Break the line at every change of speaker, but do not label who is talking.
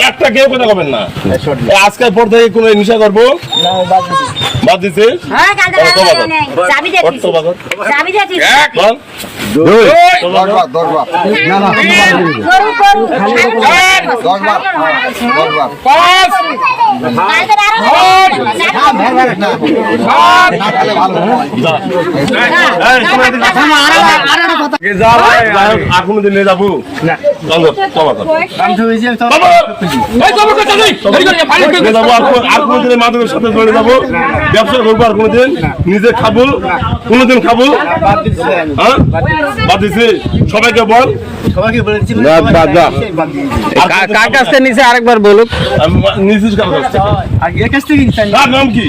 একটা কেউ কথা বলবেন না। আজকের পর থেকে কোন নিশা করবো বাদ দিছে আর কোনদিন নিয়ে যাবো আর কোনদিন মাদকের সাথে জড়িয়ে যাবো, ব্যবসা করবো আর কোনদিন নিজে খাবো, কোনদিন খাবো। হ্যাঁ বাদ দিছে সবাইকে বল,
কার কাছ থেকে নিচে আরেকবার বলুক।
নিছিস কার কাছ থেকে? নাম কি?